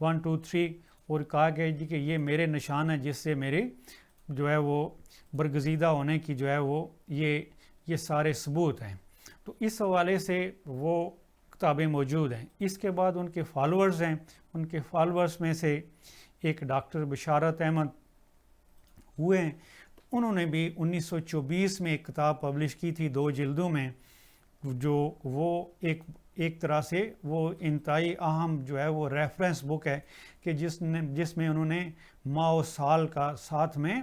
1 2 3 اور کہا کہ جی کہ یہ میرے نشان ہیں جس سے میرے جو ہے وہ برگزیدہ ہونے کی جو ہے وہ یہ سارے ثبوت ہیں. تو اس حوالے سے وہ کتابیں موجود ہیں. اس کے بعد ان کے فالوورز ہیں. ان کے فالوورز میں سے ایک ڈاکٹر بشارت احمد ہوئے ہیں. انہوں نے بھی 1924 میں ایک کتاب پبلش کی تھی 2 جلدوں میں, جو وہ ایک طرح سے وہ انتہائی اہم جو ہے وہ ریفرنس بک ہے کہ جس میں انہوں نے ماہ و سال کا ساتھ میں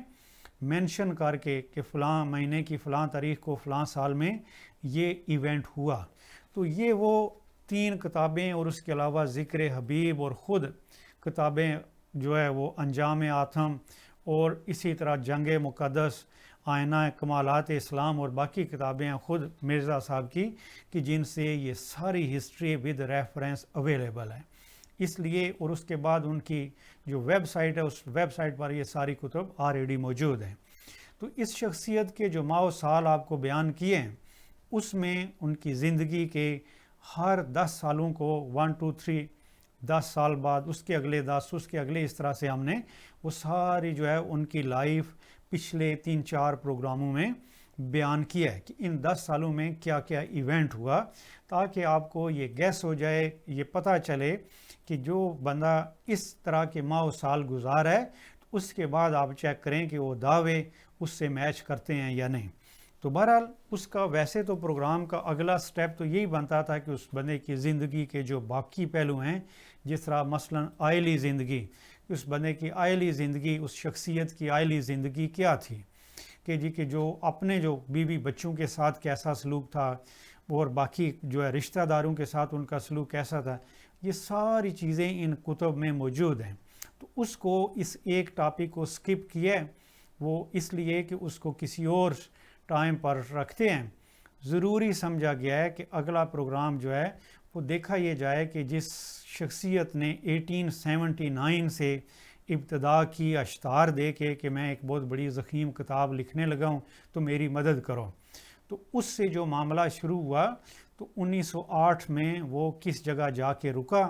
مینشن کر کے کہ فلاں مہینے کی فلاں تاریخ کو فلاں سال میں یہ ایونٹ ہوا. تو یہ وہ 3 کتابیں اور اس کے علاوہ ذکر حبیب اور خود کتابیں جو ہے وہ انجام آتم اور اسی طرح جنگ مقدس, آئینہ کمالات اسلام اور باقی کتابیں ہیں خود مرزا صاحب کی کہ جن سے یہ ساری ہسٹری ود ریفرنس اویلیبل ہے. اس لیے اور اس کے بعد ان کی جو ویب سائٹ ہے اس ویب سائٹ پر یہ ساری کتب آلریڈی موجود ہیں. تو اس شخصیت کے جو ماہ و سال آپ کو بیان کیے ہیں اس میں ان کی زندگی کے ہر 10 سالوں کو 1 2 3 10 سال بعد اس کے اگلے 10 اس کے اگلے, اس طرح سے ہم نے وہ ساری جو ہے ان کی لائف پچھلے 3-4 پروگراموں میں بیان کیا ہے کہ ان 10 سالوں میں کیا کیا ایونٹ ہوا, تاکہ آپ کو یہ گیس ہو جائے, یہ پتہ چلے کہ جو بندہ اس طرح کے ماہ و سال گزار ہے تو اس کے بعد آپ چیک کریں کہ وہ دعوے اس سے میچ کرتے ہیں یا نہیں. تو بہرحال اس کا ویسے تو پروگرام کا اگلا سٹیپ تو یہی بنتا تھا کہ اس بندے کی زندگی کے جو باقی پہلو ہیں, جس طرح مثلا آئلی زندگی, اس بندے کی آئلی زندگی, اس شخصیت کی آئلی زندگی کیا تھی کہ جی کہ جو اپنے جو بیوی بچوں کے ساتھ کیسا سلوک تھا اور باقی جو ہے رشتہ داروں کے ساتھ ان کا سلوک کیسا تھا, یہ ساری چیزیں ان کتب میں موجود ہیں. تو اس کو اس ایک ٹاپک کو سکپ کیا ہے, وہ اس لیے کہ اس کو کسی اور ٹائم پر رکھتے ہیں. ضروری سمجھا گیا ہے کہ اگلا پروگرام جو ہے وہ دیکھا یہ جائے کہ جس شخصیت نے 1879 سے ابتدا کی اشتہار دے کے کہ میں ایک بہت بڑی ضخیم کتاب لکھنے لگا ہوں تو میری مدد کرو, تو اس سے جو معاملہ شروع ہوا تو 1908 میں وہ کس جگہ جا کے رکا.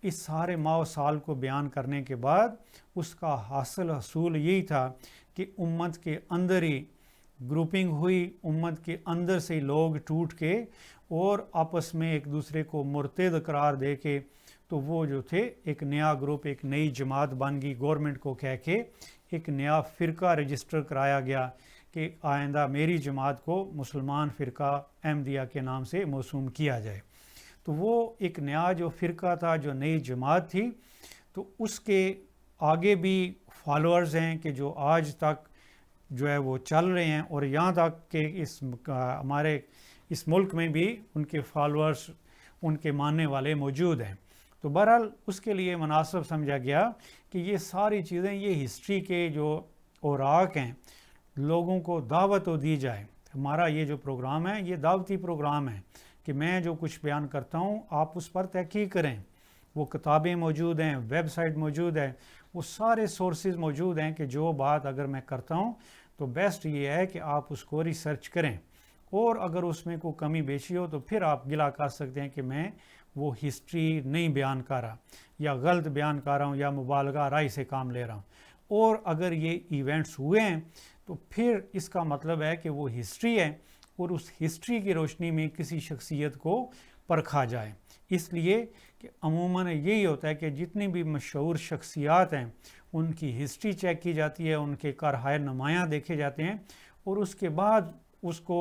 اس سارے ماہ و سال کو بیان کرنے کے بعد اس کا حصول یہی تھا کہ امت کے اندر ہی گروپنگ ہوئی, امت کے اندر سے لوگ ٹوٹ کے اور آپس میں ایک دوسرے کو مرتد قرار دے کے تو وہ جو تھے ایک نیا گروپ, ایک نئی جماعت بن گئی. گورنمنٹ کو کہہ کے ایک نیا فرقہ رجسٹر کرایا گیا کہ آئندہ میری جماعت کو مسلمان فرقہ احمدیہ کے نام سے موسوم کیا جائے. تو وہ ایک نیا جو فرقہ تھا, جو نئی جماعت تھی, تو اس کے آگے بھی فالوورز ہیں کہ جو آج تک جو ہے وہ چل رہے ہیں, اور یہاں تک کہ ہمارے اس ملک میں بھی ان کے فالوورز, ان کے ماننے والے موجود ہیں. تو بہرحال اس کے لیے مناسب سمجھا گیا کہ یہ ساری چیزیں, یہ ہسٹری کے جو اوراق ہیں, لوگوں کو دعوت دی جائے. ہمارا یہ جو پروگرام ہے یہ دعوتی پروگرام ہے کہ میں جو کچھ بیان کرتا ہوں آپ اس پر تحقیق کریں. وہ کتابیں موجود ہیں, ویب سائٹ موجود ہے, وہ سارے سورسز موجود ہیں کہ جو بات اگر میں کرتا ہوں تو بیسٹ یہ ہے کہ آپ اس کو ریسرچ کریں, اور اگر اس میں کوئی کمی بیشی ہو تو پھر آپ گلا کر سکتے ہیں کہ میں وہ ہسٹری نہیں بیان کر رہا یا غلط بیان کر رہا ہوں یا مبالغہ رائے سے کام لے رہا ہوں. اور اگر یہ ایونٹس ہوئے ہیں تو پھر اس کا مطلب ہے کہ وہ ہسٹری ہے, اور اس ہسٹری کی روشنی میں کسی شخصیت کو پرکھا جائے. اس لیے کہ عموماً یہی ہوتا ہے کہ جتنی بھی مشہور شخصیات ہیں ان کی ہسٹری چیک کی جاتی ہے, ان کے کارہائے نمایاں دیکھے جاتے ہیں, اور اس کے بعد اس کو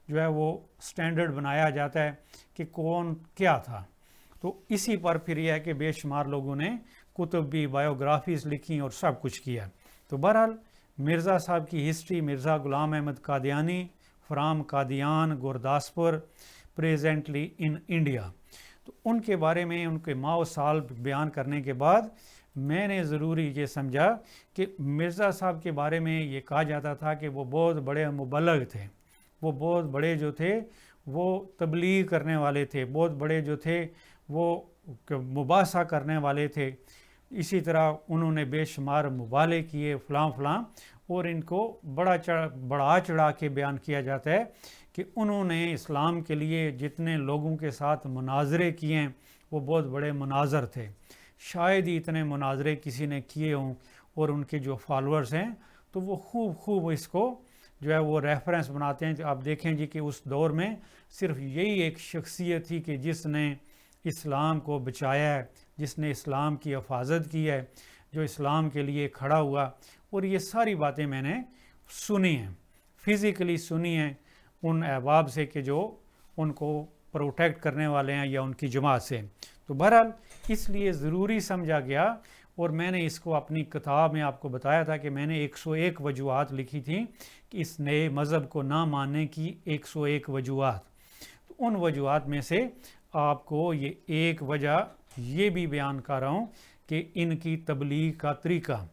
جو ہے وہ سٹینڈرڈ بنایا جاتا ہے کہ کون کیا تھا. تو اسی پر پھر یہ ہے کہ بے شمار لوگوں نے کتب بھی, بایوگرافیز لکھی اور سب کچھ کیا. تو بہرحال مرزا صاحب کی history, Mirza Ghulam Ahmad Qadiani from Qadian Gurdaspur presently in India. تو ان کے بارے میں, ان کے ماہ و سال بیان کرنے کے بعد میں نے ضروری یہ سمجھا کہ مرزا صاحب کے بارے میں یہ کہا جاتا تھا کہ وہ بہت بڑے مبلغ تھے, وہ بہت بڑے جو تھے وہ تبلیغ کرنے والے تھے, بہت بڑے جو تھے وہ مباحثہ کرنے والے تھے. اسی طرح انہوں نے بے شمار مبالغے کیے فلاں فلاں, اور ان کو بڑا چڑھا کے بیان کیا جاتا ہے کہ انہوں نے اسلام کے لیے جتنے لوگوں کے ساتھ مناظرے کیے ہیں وہ بہت بڑے مناظر تھے. شاید ہی اتنے مناظرے کسی نے کیے ہوں، اور ان کے جو فالورز ہیں تو وہ خوب اس کو جو ہے وہ ریفرنس بناتے ہیں. آپ دیکھیں جی کہ اس دور میں صرف یہی ایک شخصیت تھی کہ جس نے اسلام کو بچایا ہے، جس نے اسلام کی حفاظت کی ہے، جو اسلام کے لیے کھڑا ہوا. اور یہ ساری باتیں میں نے سنی ہیں، فزیکلی سنی ہیں ان احباب سے کہ جو ان کو پروٹیکٹ کرنے والے ہیں یا ان کی جماعت سے. تو بہرحال اس لیے ضروری سمجھا گیا، اور میں نے اس کو اپنی کتاب میں آپ کو بتایا تھا کہ میں نے 101 وجوہات لکھی تھیں کہ اس نئے مذہب کو نہ ماننے کی 101 وجوہات. تو ان وجوہات میں سے آپ کو یہ ایک وجہ یہ بھی بیان کر رہا ہوں کہ ان کی تبلیغ کا طریقہ،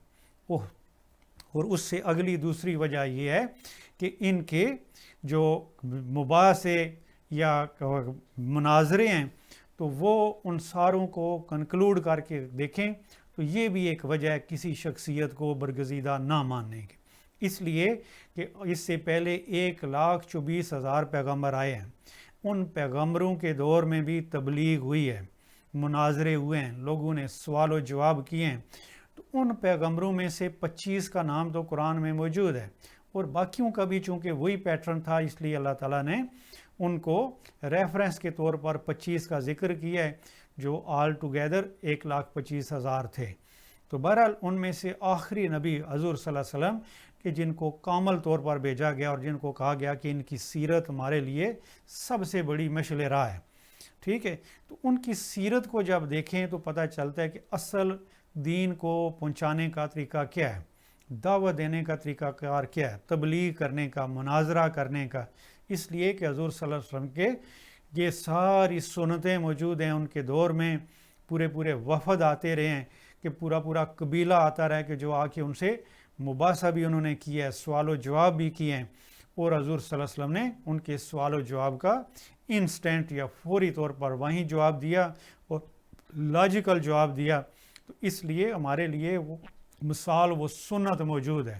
اور اس سے اگلی دوسری وجہ یہ ہے کہ ان کے جو مباحثے یا مناظرے ہیں تو وہ ان ساروں کو کنکلوڈ کر کے دیکھیں تو یہ بھی ایک وجہ ہے کسی شخصیت کو برگزیدہ نہ ماننے کی. اس لیے کہ اس سے پہلے 1,24,000 پیغمبر آئے ہیں، ان پیغمبروں کے دور میں بھی تبلیغ ہوئی ہے، مناظرے ہوئے ہیں، لوگوں نے سوال و جواب کیے ہیں. تو ان پیغمبروں میں سے 25 کا نام تو قرآن میں موجود ہے، اور باقیوں کا بھی چونکہ وہی پیٹرن تھا اس لیے اللہ تعالیٰ نے ان کو ریفرنس کے طور پر 25 کا ذکر کیا ہے، جو آل ٹوگیدر 1,25,000 تھے. تو بہرحال ان میں سے آخری نبی حضور صلی اللہ علیہ وسلم کہ جن کو کامل طور پر بھیجا گیا اور جن کو کہا گیا کہ ان کی سیرت ہمارے لیے سب سے بڑی مشعل راہ ہے. ٹھیک ہے، تو ان کی سیرت کو جب دیکھیں تو پتہ چلتا ہے کہ اصل دین کو پہنچانے کا طریقہ کیا ہے، دعوت دینے کا طریقہ کار کیا ہے، تبلیغ کرنے کا، مناظرہ کرنے کا. اس لیے کہ حضور صلی اللہ علیہ وسلم کے یہ ساری سنتیں موجود ہیں. ان کے دور میں پورے وفد آتے رہے ہیں کہ پورا قبیلہ آتا رہا کہ جو آ کے ان سے مباحثہ بھی انہوں نے کیا ہے، سوال و جواب بھی کیے ہیں، اور حضور صلی اللہ علیہ وسلم نے ان کے سوال و جواب کا انسٹنٹ یا فوری طور پر وہیں جواب دیا اور لاجیکل جواب دیا. تو اس لیے ہمارے لیے وہ مثال، وہ سنت موجود ہے.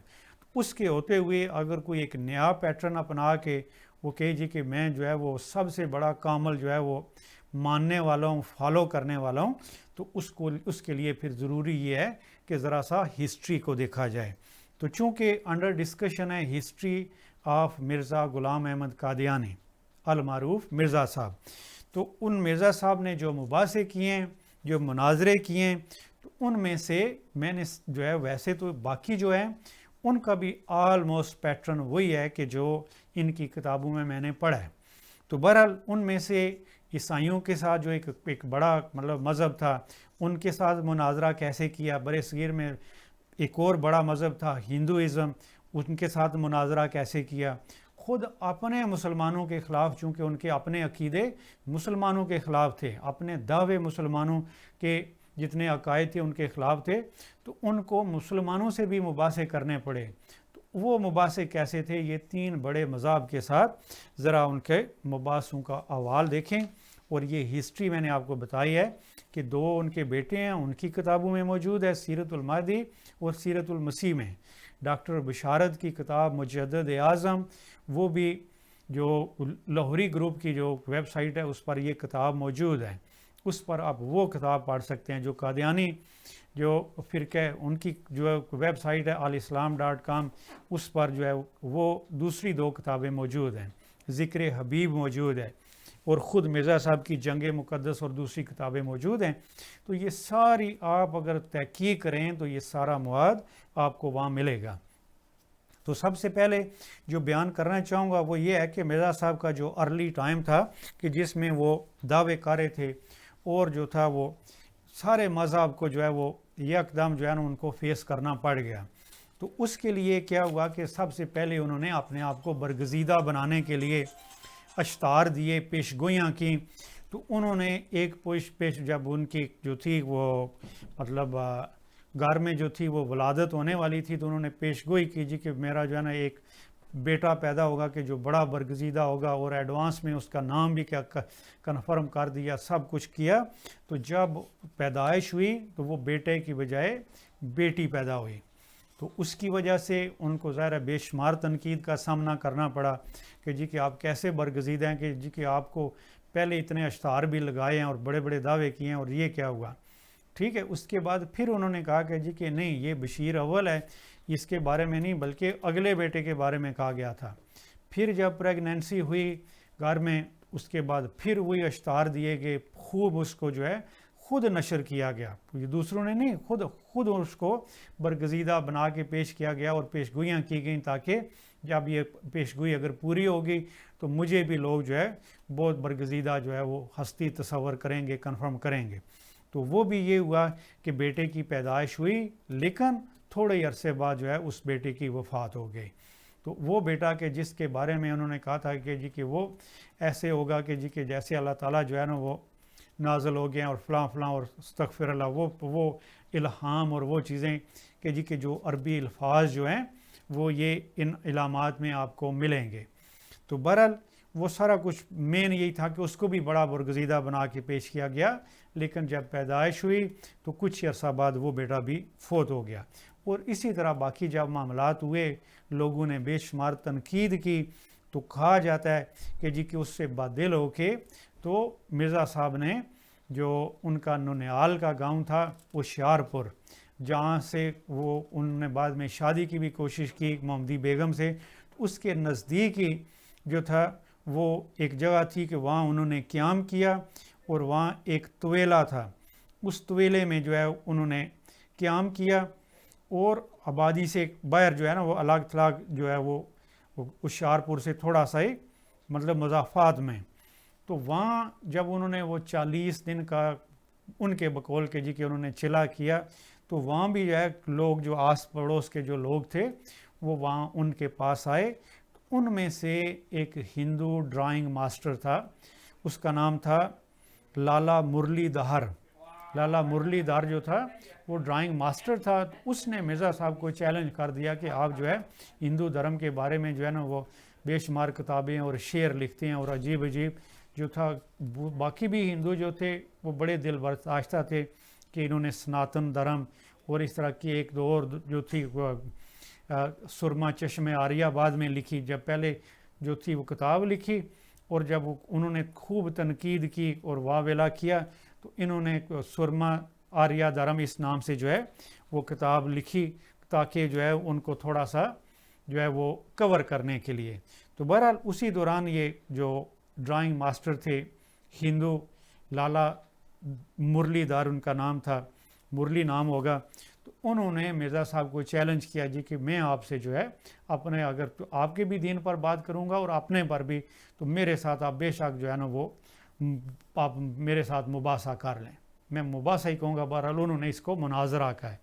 اس کے ہوتے ہوئے اگر کوئی ایک نیا پیٹرن اپنا کے وہ کہے جی کہ میں جو ہے وہ سب سے بڑا کامل جو ہے وہ ماننے والا ہوں، فالو کرنے والا ہوں، تو اس کے لیے پھر ضروری یہ ہے کہ ذرا سا ہسٹری کو دیکھا جائے. تو چونکہ انڈر ڈسکشن ہے ہسٹری آف مرزا غلام احمد قادیانی المعروف مرزا صاحب، تو ان مرزا صاحب نے جو مباحثے کیے ہیں، جو مناظرے کیے ہیں، تو ان میں سے میں نے جو ہے ویسے تو باقی جو ہے ان کا بھی آلموسٹ پیٹرن وہی ہے کہ جو ان کی کتابوں میں نے پڑھا ہے. تو بہرحال ان میں سے عیسائیوں کے ساتھ جو ایک بڑا مذہب تھا، ان کے ساتھ مناظرہ کیسے کیا. برے صغیر میں ایک اور بڑا مذہب تھا ہندوازم، ان کے ساتھ مناظرہ کیسے کیا. خود اپنے مسلمانوں کے خلاف، چونکہ ان کے اپنے عقیدے مسلمانوں کے خلاف تھے، اپنے دعوے مسلمانوں کے جتنے عقائد تھے ان کے خلاف تھے، تو ان کو مسلمانوں سے بھی مباحثے کرنے پڑے. تو وہ مباحثے کیسے تھے، یہ 3 بڑے مذاہب کے ساتھ ذرا ان کے مباحثوں کا احوال دیکھیں. اور یہ ہسٹری میں نے آپ کو بتائی ہے کہ 2 ان کے بیٹے ہیں، ان کی کتابوں میں موجود ہے، سیرت المہدی اور سیرت المسیح میں. ڈاکٹر بشارت کی کتاب مجدد اعظم، وہ بھی جو لاہوری گروپ کی جو ویب سائٹ ہے اس پر یہ کتاب موجود ہے، اس پر آپ وہ کتاب پڑھ سکتے ہیں. جو قادیانی جو فرقہ ہے ان کی جو ویب سائٹ ہے alislam.com، اس پر جو ہے وہ دوسری 2 کتابیں موجود ہیں. ذکر حبیب موجود ہے، اور خود مرزا صاحب کی جنگ مقدس اور دوسری کتابیں موجود ہیں. تو یہ ساری آپ اگر تحقیق کریں تو یہ سارا مواد آپ کو وہاں ملے گا. تو سب سے پہلے جو بیان کرنا چاہوں گا وہ یہ ہے کہ مرزا صاحب کا جو ارلی ٹائم تھا کہ جس میں وہ دعوے کارے تھے، اور جو تھا وہ سارے مذہب کو جو ہے وہ یکدم جو ہے نا ان کو فیس کرنا پڑ گیا. تو اس کے لیے کیا ہوا کہ سب سے پہلے انہوں نے اپنے آپ کو برگزیدہ بنانے کے لیے اشتہار دیے، پیش گوئیاں کی. تو انہوں نے ایک پیش جب ان کی جو تھی وہ گھر میں جو تھی وہ ولادت ہونے والی تھی، تو انہوں نے پیش گوئی کی جی کہ میرا جو ہے نا ایک بیٹا پیدا ہوگا کہ جو بڑا برگزیدہ ہوگا، اور ایڈوانس میں اس کا نام بھی کیا کنفرم کر دیا، سب کچھ کیا. تو جب پیدائش ہوئی تو وہ بیٹے کی بجائے بیٹی پیدا ہوئی. تو اس کی وجہ سے ان کو ظاہر بے شمار تنقید کا سامنا کرنا پڑا کہ جی کہ آپ کیسے برگزیدہ ہیں، کہ جی کہ آپ کو پہلے اتنے اشتہار بھی لگائے ہیں اور بڑے بڑے دعوے کیے ہیں، اور یہ کیا ہوا. ٹھیک ہے. اس کے بعد پھر انہوں نے کہا کہ جی کہ نہیں یہ بشیر اول ہے, اس کے بارے میں نہیں بلکہ اگلے بیٹے کے بارے میں کہا گیا تھا. پھر جب پریگنینسی ہوئی گھر میں, اس کے بعد پھر وہی اشتہار دیے گئے, خوب اس کو جو ہے خود نشر کیا گیا, یہ دوسروں نے نہیں, خود اس کو برگزیدہ بنا کے پیش کیا گیا اور پیشگوئیاں کی گئیں تاکہ جب یہ پیشگوئی اگر پوری ہوگی تو مجھے بھی لوگ جو ہے بہت برگزیدہ جو ہے وہ ہستی تصور کریں گے, کنفرم کریں گے. تو وہ بھی یہ ہوا کہ بیٹے کی پیدائش ہوئی, لیکن تھوڑے ہی عرصے بعد جو ہے اس بیٹے کی وفات ہو گئی. تو وہ بیٹا کہ جس کے بارے میں انہوں نے کہا تھا کہ جی کہ وہ ایسے ہوگا کہ جی کہ جیسے اللہ تعالیٰ جو ہے نا وہ نازل ہو گئے اور فلاں فلاں اور استغفر اللہ, وہ الہام اور وہ چیزیں کہ جی کہ جو عربی الفاظ جو ہیں وہ یہ ان علامات میں آپ کو ملیں گے. تو بہرحال وہ سارا کچھ مین یہی تھا کہ اس کو بھی بڑا برگزیدہ بنا کے پیش کیا گیا, لیکن جب پیدائش ہوئی تو کچھ عرصہ بعد وہ بیٹا بھی فوت ہو گیا. اور اسی طرح باقی جب معاملات ہوئے, لوگوں نے بے شمار تنقید کی, تو کہا جاتا ہے کہ جی کہ اس سے بادل ہو کے تو مرزا صاحب نے جو ان کا ننیال کا گاؤں تھا ہوشیارپور, جہاں سے وہ انہوں نے بعد میں شادی کی بھی کوشش کی محمدی بیگم سے, اس کے نزدیک ہی جو تھا وہ ایک جگہ تھی کہ وہاں انہوں نے قیام کیا, اور وہاں ایک طویلہ تھا, اس طویلے میں جو ہے انہوں نے قیام کیا, اور آبادی سے باہر جو ہے نا وہ الگ تھلگ جو ہے وہ ہوشیارپور سے تھوڑا سا ہی مطلب مضافات میں. تو وہاں جب انہوں نے وہ 40 دن کا ان کے بقول کے جی کہ انہوں نے چلا کیا, تو وہاں بھی جو ہے لوگ جو آس پڑوس کے جو لوگ تھے وہ وہاں ان کے پاس آئے. ان میں سے ایک ہندو ڈرائنگ ماسٹر تھا, اس کا نام تھا لالا مرلی دھار. لالا مرلی دھار جو تھا وہ ڈرائنگ ماسٹر تھا. اس نے مرزا صاحب کو چیلنج کر دیا کہ آپ جو ہے ہندو دھرم کے بارے میں جو ہے نا وہ بے شمار کتابیں اور شعر لکھتے ہیں, اور عجیب جو تھا. باقی بھی ہندو جو تھے وہ بڑے دل برداشتہ تھے کہ انہوں نے سناتن دھرم اور اس طرح کی ایک دو اور جو تھی سرما چشم آریہ بعد میں لکھی, جب پہلے جو تھی وہ کتاب لکھی, اور جب انہوں نے خوب تنقید کی اور واہ ویلا کیا تو انہوں نے سرما آریہ دھرم اس نام سے جو ہے وہ کتاب لکھی, تاکہ جو ہے ان کو تھوڑا سا جو ہے وہ کور کرنے کے لیے. تو بہرحال اسی دوران یہ جو ڈرائنگ ماسٹر تھے ہندو, لالا مرلی دھار ان کا نام تھا, مرلی نام ہوگا, تو انہوں نے مرزا صاحب کو چیلنج کیا جی کہ میں آپ سے جو ہے اپنے اگر تو آپ کے بھی دین پر بات کروں گا اور اپنے پر بھی, تو میرے ساتھ آپ بے شک جو ہے نا وہ آپ میرے ساتھ مباحثہ کر لیں. میں مباحثہ ہی کہوں گا, بہرحال انہوں نے اس کو مناظرہ کہا ہے.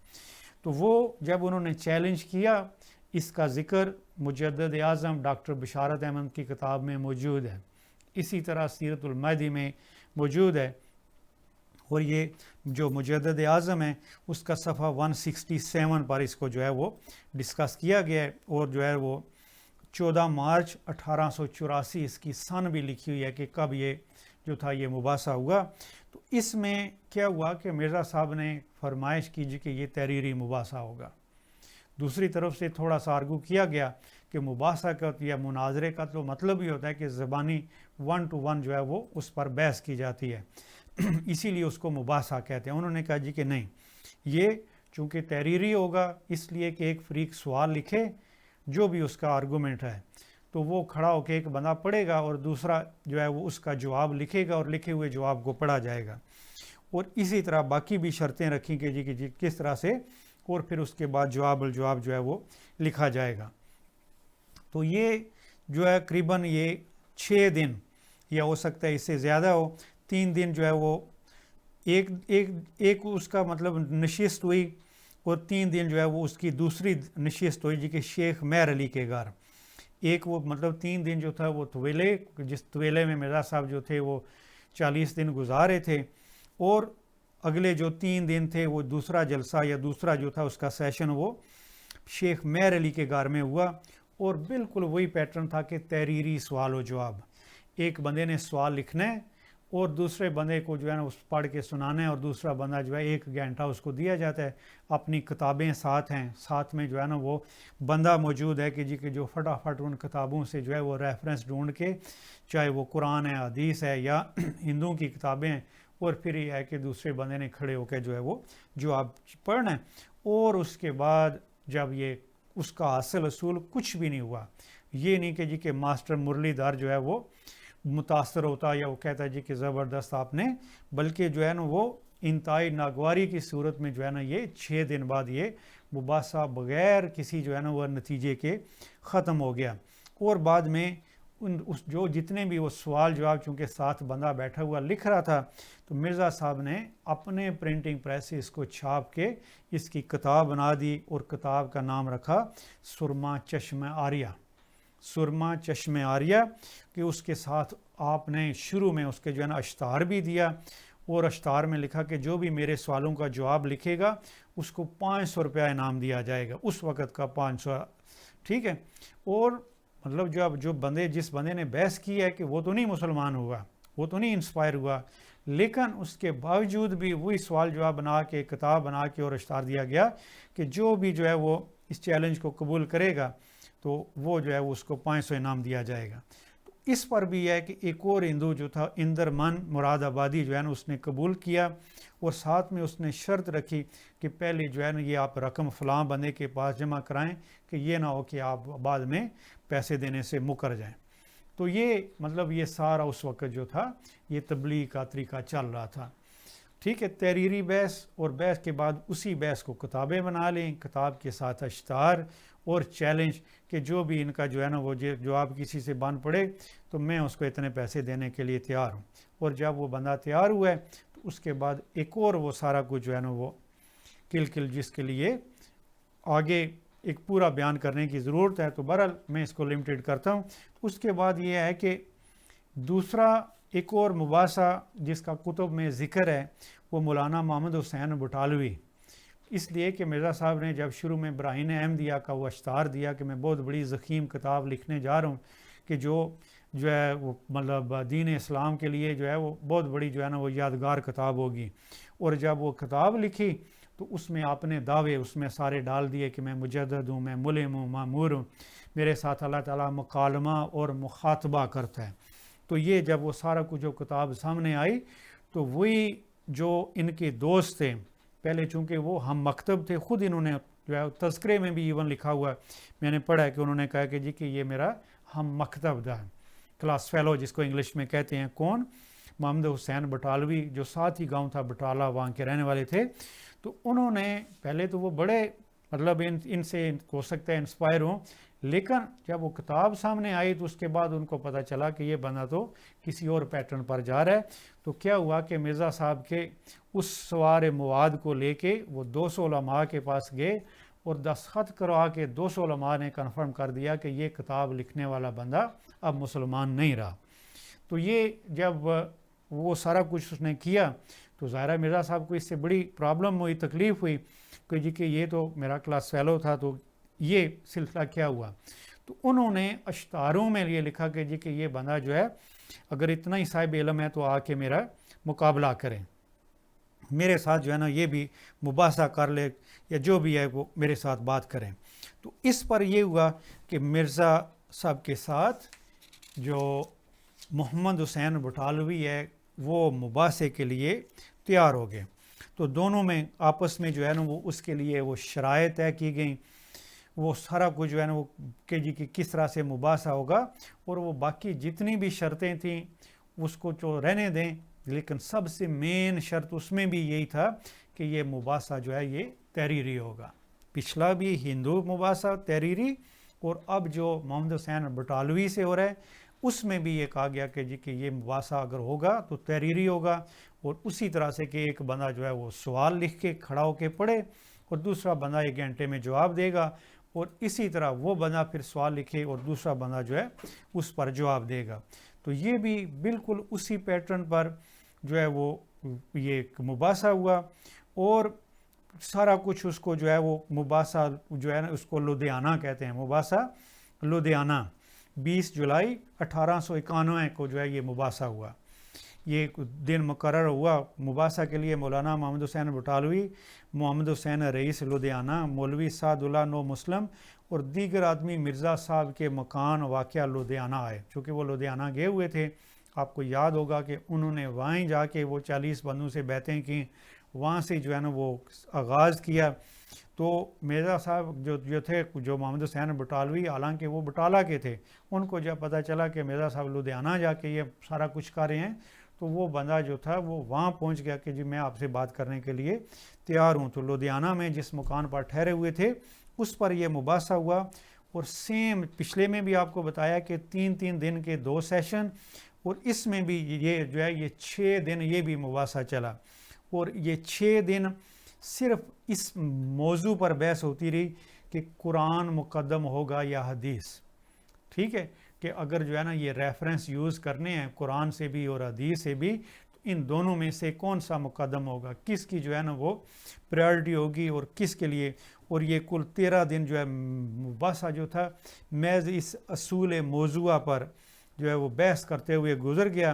تو وہ جب انہوں نے چیلنج کیا, اس کا ذکر مجدد اعظم ڈاکٹر بشارت احمد کی کتاب میں موجود ہے, اسی طرح سیرت المہدی میں موجود ہے. اور یہ جو مجدد اعظم ہے اس کا صفحہ 167 پر اس کو جو ہے وہ ڈسکس کیا گیا ہے, اور جو ہے وہ 14 مارچ 1884 اس کی سن بھی لکھی ہوئی ہے کہ کب یہ جو تھا یہ مباحثہ ہوا. تو اس میں کیا ہوا کہ مرزا صاحب نے فرمائش کی جی کہ یہ تحریری مباحثہ ہوگا. دوسری طرف سے تھوڑا سا آرگو کیا گیا کہ مباحثہ کا یا مناظرے کا تو مطلب ہی ہوتا ہے کہ زبانی 1 to 1 جو ہے وہ اس پر بحث کی جاتی ہے, اسی لیے اس کو مباحثہ کہتے ہیں. انہوں نے کہا جی کہ نہیں, یہ چونکہ تحریری ہوگا اس لیے کہ ایک فریق سوال لکھے جو بھی اس کا آرگومنٹ ہے, تو وہ کھڑا ہو کے ایک بندہ پڑھے گا اور دوسرا جو ہے وہ اس کا جواب لکھے گا, اور لکھے ہوئے جواب کو پڑھا جائے گا. اور اسی طرح باقی بھی شرطیں رکھیں کہ جی کس طرح سے, اور پھر اس کے بعد جواب الجواب جو ہے وہ لکھا جائے گا. تو یہ جو ہے قریباً یہ 6 دن یا ہو سکتا ہے اس سے زیادہ ہو, 3 دن جو ہے وہ ایک اس کا مطلب نشست ہوئی, اور 3 دن جو ہے وہ اس کی دوسری نشست ہوئی جی کہ شیخ مہر علی کے گھر. ایک وہ مطلب 3 دن جو تھا وہ طویلے, جس طویلے میں مرزا صاحب جو تھے وہ 40 دن گزارے تھے, اور اگلے جو 3 دن تھے وہ دوسرا جلسہ یا دوسرا جو تھا اس کا سیشن وہ شیخ مہر علی کے گھر میں ہوا. اور بالکل وہی پیٹرن تھا کہ تحریری سوال و جواب, ایک بندے نے سوال لکھنا ہے اور دوسرے بندے کو جو ہے نا اس پڑھ کے سنانا ہے, اور دوسرا بندہ جو ہے 1 گھنٹہ اس کو دیا جاتا ہے. اپنی کتابیں ساتھ ہیں, ساتھ میں جو ہے نا وہ بندہ موجود ہے کہ جی کہ جو فٹافٹ ان کتابوں سے جو ہے وہ ریفرنس ڈھونڈ کے, چاہے وہ قرآن ہے, حدیث ہے یا ہندوؤں کی کتابیں ہیں, اور پھر یہ ہے کہ دوسرے بندے نے کھڑے ہو کے جو ہے وہ جواب پڑھنا ہے. اور اس کے بعد جب یہ اس کا حاصل اصول کچھ بھی نہیں ہوا, یہ نہیں کہ جی کہ ماسٹر مرلی دھر جو ہے وہ متاثر ہوتا یا وہ کہتا ہے جی کہ زبردست آپ نے, بلکہ جو ہے نا وہ انتہائی ناگواری کی صورت میں جو ہے نا یہ 6 دن بعد یہ مباحثہ بغیر کسی جو ہے نا وہ نتیجے کے ختم ہو گیا. اور بعد میں جو جتنے بھی وہ سوال جواب, چونکہ ساتھ بندہ بیٹھا ہوا لکھ رہا تھا, تو مرزا صاحب نے اپنے پرنٹنگ پریس سے اس کو چھاپ کے اس کی کتاب بنا دی, اور کتاب کا نام رکھا سرما چشم آریہ. سرما چشم آریہ, کہ اس کے ساتھ آپ نے شروع میں اس کے جو ہے نا اشتہار بھی دیا, اور اشتہار میں لکھا کہ جو بھی میرے سوالوں کا جواب لکھے گا اس کو 500 روپیہ انعام دیا جائے گا, اس وقت کا 500. ٹھیک ہے. اور مطلب جو بندے جس بندے نے بحث کی ہے کہ وہ تو نہیں مسلمان ہوا, وہ تو نہیں انسپائر ہوا, لیکن اس کے باوجود بھی وہی سوال جواب بنا کے کتاب بنا کے اور اشتہار دیا گیا کہ جو بھی جو ہے وہ اس چیلنج کو قبول کرے گا تو وہ جو ہے وہ اس کو 500 انعام دیا جائے گا. تو اس پر بھی ہے کہ ایک اور ہندو جو تھا اندر من مراد آبادی جو ہے نا اس نے قبول کیا, اور ساتھ میں اس نے شرط رکھی کہ پہلے جو ہے نا یہ آپ رقم فلاں بندے کے پاس جمع کرائیں کہ یہ نہ ہو کہ آپ بعد میں پیسے دینے سے مکر جائیں. تو یہ مطلب یہ سارا اس وقت جو تھا یہ تبلیغ کا طریقہ چل رہا تھا. ٹھیک ہے. تحریری بحث, اور بحث کے بعد اسی بحث کو کتابیں بنا لیں, کتاب کے ساتھ اشتہار اور چیلنج کہ جو بھی ان کا جو ہے نا وہ جواب کسی سے بن پڑے تو میں اس کو اتنے پیسے دینے کے لیے تیار ہوں. اور جب وہ بندہ تیار ہوا ہے تو اس کے بعد ایک اور وہ سارا کچھ جو ہے نا وہ کل جس کے لیے آگے ایک پورا بیان کرنے کی ضرورت ہے, تو بہرحال میں اس کو لمیٹڈ کرتا ہوں. اس کے بعد یہ ہے کہ دوسرا ایک اور مباحثہ جس کا کتب میں ذکر ہے وہ مولانا محمد حسین بٹالوی, اس لیے کہ مرزا صاحب نے جب شروع میں براہین احمدیہ کا وہ اشتہار دیا کہ میں بہت بڑی ضخیم کتاب لکھنے جا رہا ہوں کہ جو ہے وہ مطلب دین اسلام کے لیے جو ہے وہ بہت بڑی جو ہے نا وہ یادگار کتاب ہوگی, اور جب وہ کتاب لکھی تو اس میں آپ نے دعوے اس میں سارے ڈال دیے کہ میں مجدد ہوں, میں ملم ہوں, مامور ہوں, میرے ساتھ اللہ تعالیٰ مکالمہ اور مخاطبہ کرتا ہے. تو یہ جب وہ سارا کچھ جو کتاب سامنے آئی تو وہی جو ان کے دوست تھے پہلے, چونکہ وہ ہم مکتب تھے, خود انہوں نے جو ہے تذکرے میں بھی ایون لکھا ہوا ہے, میں نے پڑھا ہے کہ انہوں نے کہا کہ جی کہ یہ میرا ہم مکتب تھا, کلاس فیلو جس کو انگلش میں کہتے ہیں. کون؟ محمد حسین بٹالوی, جو ساتھ ہی گاؤں تھا بٹالہ, وہاں کے رہنے والے تھے. تو انہوں نے پہلے تو وہ بڑے مطلب ان سے ہو سکتا ہے انسپائر ہوں, لیکن جب وہ کتاب سامنے آئی تو اس کے بعد ان کو پتہ چلا کہ یہ بندہ تو کسی اور پیٹرن پر جا رہا ہے. تو کیا ہوا کہ مرزا صاحب کے اس سوار مواد کو لے کے وہ 200 علماء کے پاس گئے اور دستخط کروا کے 200 علماء نے کنفرم کر دیا کہ یہ کتاب لکھنے والا بندہ اب مسلمان نہیں رہا. تو یہ جب وہ سارا کچھ اس نے کیا تو ظاہرہ مرزا صاحب کو اس سے بڑی پرابلم ہوئی, تکلیف ہوئی کہ جی کہ یہ تو میرا کلاس فیلو تھا, تو یہ سلسلہ کیا ہوا. تو انہوں نے اشتہاروں میں یہ لکھا کہ جی کہ یہ بندہ جو ہے اگر اتنا ہی صاحب علم ہے تو آ کے میرا مقابلہ کریں, میرے ساتھ جو ہے نا یہ بھی مباحثہ کر لے, یا جو بھی ہے وہ میرے ساتھ بات کریں. تو اس پر یہ ہوا کہ مرزا صاحب کے ساتھ جو محمد حسین بٹالوی ہے وہ مباحثے کے لیے تیار ہو گئے. تو دونوں میں آپس میں جو ہے نا وہ اس کے لیے وہ شرائط طے کی گئیں, وہ سارا کچھ جو ہے نا وہ کہ جی کہ کس طرح سے مباحثہ ہوگا, اور وہ باقی جتنی بھی شرطیں تھیں اس کو جو رہنے دیں, لیکن سب سے مین شرط اس میں بھی یہی تھا کہ یہ مباحثہ جو ہے یہ تحریری ہوگا. پچھلا بھی ہندو مباحثہ تحریری, اور اب جو محمد حسین بٹالوی سے ہو رہا ہے اس میں بھی یہ کہا گیا کہ جی کہ یہ مباحثہ اگر ہوگا تو تحریری ہوگا, اور اسی طرح سے کہ ایک بندہ جو ہے وہ سوال لکھ کے کھڑا ہو کے پڑھے اور دوسرا بندہ 1 گھنٹے میں جواب دے گا, اور اسی طرح وہ بندہ پھر سوال لکھے اور دوسرا بندہ جو ہے اس پر جواب دے گا. تو یہ بھی بالکل اسی پیٹرن پر جو ہے وہ یہ ایک مباحثہ ہوا, اور سارا کچھ اس کو جو ہے وہ مباحثہ جو ہے نا اس کو لدھیانہ کہتے ہیں, مباحثہ لدھیانہ 20 جولائی 1891 کو جو ہے یہ مباحثہ ہوا. یہ دن مقرر ہوا مباحثہ کے لیے. مولانا محمد حسین بٹالوی, محمد حسین رئیس لدھیانہ, مولوی سعد اللہ نو مسلم اور دیگر آدمی مرزا صاحب کے مکان واقعہ لدھیانہ آئے, چونکہ وہ لدھیانہ گئے ہوئے تھے آپ کو یاد ہوگا کہ انہوں نے وہیں جا کے وہ 40 بندوں سے بیعتیں کی، وہاں سے جو ہے نا وہ آغاز کیا. تو مرزا صاحب جو تھے، جو محمد حسین بٹالوی، حالانکہ وہ بٹالہ کے تھے، ان کو جب پتہ چلا کہ مرزا صاحب لدھیانہ جا کے یہ سارا کچھ کر رہے ہیں، تو وہ بندہ جو تھا وہ وہاں پہنچ گیا کہ جی میں آپ سے بات کرنے کے لیے تیار ہوں. تو لدھیانہ میں جس مکان پر ٹھہرے ہوئے تھے اس پر یہ مباحثہ ہوا. اور سیم پچھلے میں بھی آپ کو بتایا کہ 3 دن کے 2 سیشن، اور اس میں بھی یہ جو ہے یہ 6 دن یہ بھی مباحثہ چلا. اور یہ 6 دن صرف اس موضوع پر بحث ہوتی رہی کہ قرآن مقدم ہوگا یا حدیث. ٹھیک ہے، کہ اگر جو ہے نا یہ ریفرنس یوز کرنے ہیں قرآن سے بھی اور حدیث سے بھی، تو ان دونوں میں سے کون سا مقدم ہوگا، کس کی جو ہے نا وہ پریارٹی ہوگی اور کس کے لیے. اور یہ کل 13 دن جو ہے مباحثہ جو تھا محض اس اصول موضوع پر جو ہے وہ بحث کرتے ہوئے گزر گیا،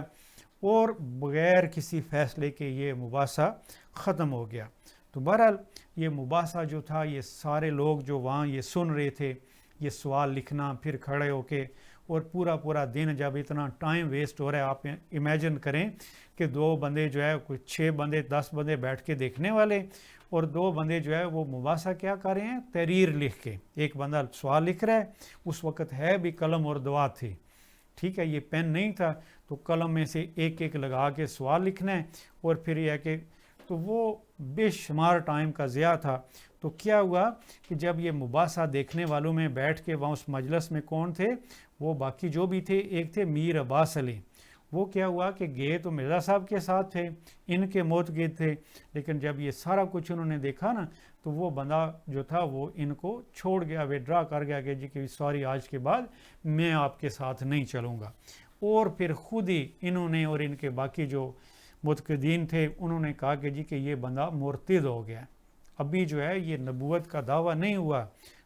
اور بغیر کسی فیصلے کے یہ مباحثہ ختم ہو گیا. تو بہرحال یہ مباحثہ جو تھا، یہ سارے لوگ جو وہاں یہ سن رہے تھے، یہ سوال لکھنا، پھر کھڑے ہو کے، اور پورا دن جب اتنا ٹائم ویسٹ ہو رہا ہے. آپ امیجن کریں کہ 2 بندے جو ہے کوئی 6 بندے 10 بندے بیٹھ کے دیکھنے والے، اور 2 بندے جو ہے وہ مباحثہ کیا کر رہے ہیں، تحریر لکھ کے. ایک بندہ سوال لکھ رہا ہے، اس وقت ہے بھی قلم اور دوات تھی. ٹھیک ہے، یہ پین نہیں تھا، تو قلم میں سے ایک لگا کے سوال لکھنا ہے. اور پھر یہ ہے کہ تو وہ بے شمار ٹائم کا ضیاع تھا. تو کیا ہوا کہ جب یہ مباحثہ دیکھنے والوں میں بیٹھ کے وہاں اس مجلس میں کون تھے، وہ باقی جو بھی تھے، ایک تھے میر عباس علی. وہ کیا ہوا کہ گئے تو مرزا صاحب کے ساتھ تھے، ان کے موتقد تھے، لیکن جب یہ سارا کچھ انہوں نے دیکھا نا، تو وہ بندہ جو تھا وہ ان کو چھوڑ گیا، وڈرا کر گیا کہ جی کہ سوری، آج کے بعد میں آپ کے ساتھ نہیں چلوں گا. اور پھر خود ہی انہوں نے اور ان کے باقی جو متقدین تھے، انہوں نے کہا کہ جی کہ یہ بندہ مرتد ہو گیا. ابھی جو ہے یہ نبوت کا دعویٰ نہیں ہوا،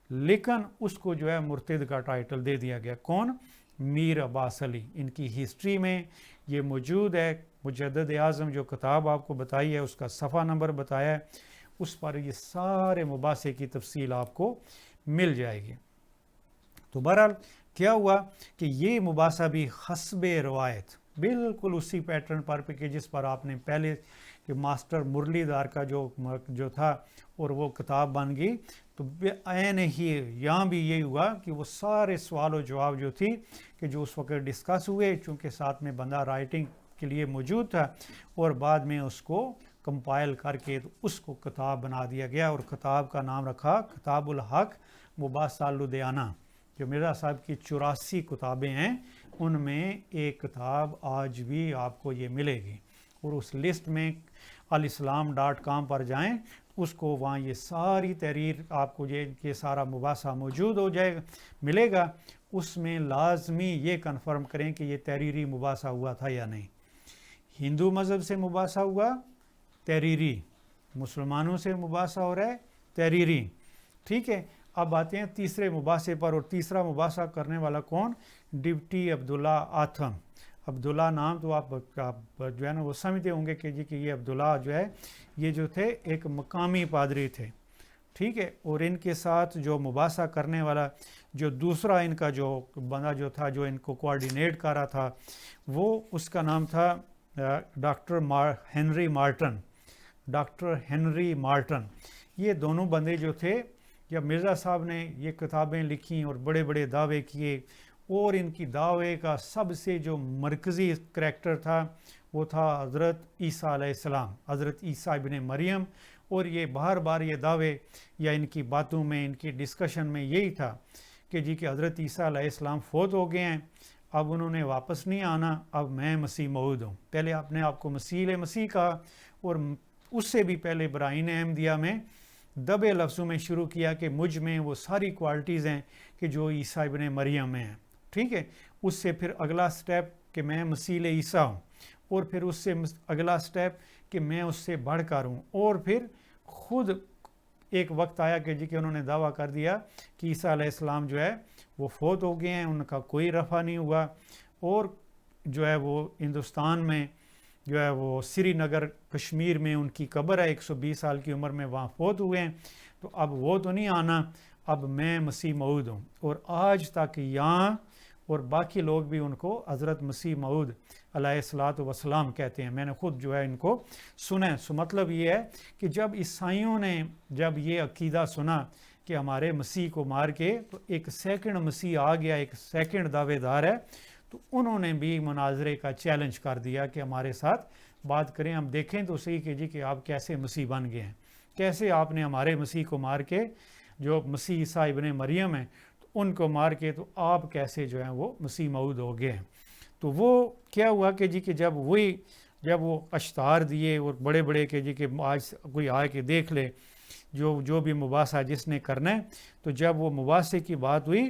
لیکن اس کو جو ہے مرتد کا ٹائٹل دے دیا گیا. کون؟ میر عباس علی. ان کی ہسٹری میں یہ موجود ہے. مجدد اعظم جو کتاب آپ کو بتائی ہے، اس کا صفحہ نمبر بتایا ہے، اس پر یہ سارے مباحثے کی تفصیل آپ کو مل جائے گی. تو بہرحال کیا ہوا کہ یہ مباحثہ بھی حسب روایت بالکل اسی پیٹرن پر کہ جس پر آپ نے پہلے کہ ماسٹر مرلی دھار کا جو تھا، اور وہ کتاب بن گئی. تو عین ہی یہاں بھی یہی ہوا کہ وہ سارے سوال و جواب جو تھی کہ جو اس وقت ڈسکس ہوئے، چونکہ ساتھ میں بندہ رائٹنگ کے لیے موجود تھا، اور بعد میں اس کو کمپائل کر کے تو اس کو کتاب بنا دیا گیا. اور کتاب کا نام رکھا کتاب الحق مباحثہ لدھیانہ. جو مرزا صاحب کی 84 کتابیں ہیں، ان میں ایک کتاب آج بھی آپ کو یہ ملے گی. اور اس لسٹ میں alislam.com پر جائیں، اس کو وہاں یہ ساری تحریر آپ کو یہ سارا مباحثہ موجود ہو جائے گا، ملے گا. اس میں لازمی یہ کنفرم کریں کہ یہ تحریری مباحثہ ہوا تھا یا نہیں. ہندو مذہب سے مباحثہ ہوا، تحریری. مسلمانوں سے مباحثہ ہو رہا ہے، تحریری. ٹھیک ہے، اب آتے ہیں تیسرے مباحثے پر. اور تیسرا مباحثہ کرنے والا کون؟ ڈپٹی عبداللہ آتھم. عبداللہ نام تو آپ جو ہے نا وہ سمجھتے ہوں گے کہ جی کہ یہ عبداللہ جو ہے یہ جو تھے ایک مقامی پادری تھے. ٹھیک ہے، اور ان کے ساتھ جو مباحثہ کرنے والا جو دوسرا ان کا جو بندہ جو تھا، جو ان کو کوآرڈینیٹ کر رہا تھا، وہ اس کا نام تھا doctor Henry Martin. Doctor Henry Martin. یہ دونوں بندے جو تھے، جب مرزا صاحب نے یہ کتابیں لکھیں اور بڑے بڑے دعوے کیے، اور ان کی دعوے کا سب سے جو مرکزی کریکٹر تھا وہ تھا حضرت عیسیٰ علیہ السلام، حضرت عیسیٰ ابن مریم. اور یہ بار بار یہ دعوے یا ان کی باتوں میں، ان کی ڈسکشن میں یہی تھا کہ جی کہ حضرت عیسیٰ علیہ السلام فوت ہو گئے ہیں، اب انہوں نے واپس نہیں آنا، اب میں مسیح موعود ہوں. پہلے آپ نے آپ کو مسیح کہا، اور اس سے بھی پہلے براہین احمدیہ میں دبے لفظوں میں شروع کیا کہ مجھ میں وہ ساری کوالٹیز ہیں کہ جو عیسیٰ ابن مریم میں ہیں. ٹھیک ہے، اس سے پھر اگلا سٹیپ کہ میں مسیح عیسیٰ ہوں، اور پھر اس سے اگلا سٹیپ کہ میں اس سے بڑھ کر ہوں. اور پھر خود ایک وقت آیا کہ جی کہ انہوں نے دعویٰ کر دیا کہ عیسیٰ علیہ السلام جو ہے وہ فوت ہو گئے ہیں، ان کا کوئی رفع نہیں ہوا، اور جو ہے وہ ہندوستان میں جو ہے وہ سری نگر کشمیر میں ان کی قبر ہے، 120 سال کی عمر میں وہاں فوت ہوئے ہیں. تو اب وہ تو نہیں آنا، اب میں مسیح موعود ہوں. اور آج تک یہاں اور باقی لوگ بھی ان کو حضرت مسیح موعود علیہ الصلوۃ والسلام کہتے ہیں. میں نے خود جو ہے ان کو سنا ہے. سو مطلب یہ ہے کہ جب عیسائیوں نے جب یہ عقیدہ سنا کہ ہمارے مسیح کو مار کے تو ایک سیکنڈ مسیح آ گیا, ایک سیکنڈ دعوے دار ہے, تو انہوں نے بھی مناظرے کا چیلنج کر دیا کہ ہمارے ساتھ بات کریں, ہم دیکھیں تو صحیح کہ جی کہ آپ کیسے مسیح بن گئے ہیں, کیسے آپ نے ہمارے مسیح کو مار کے, جو مسیح عیسیٰ ابن مریم ہیں تو ان کو مار کے تو آپ کیسے جو ہیں وہ مسیح موعود ہو گئے ہیں. تو وہ کیا ہوا کہ جی کہ جب وہ اشتہار دیے اور بڑے بڑے کہ جی کہ آج کوئی آئے کہ دیکھ لے جو بھی مباحثہ جس نے کرنا ہے, تو جب وہ مباحثے کی بات ہوئی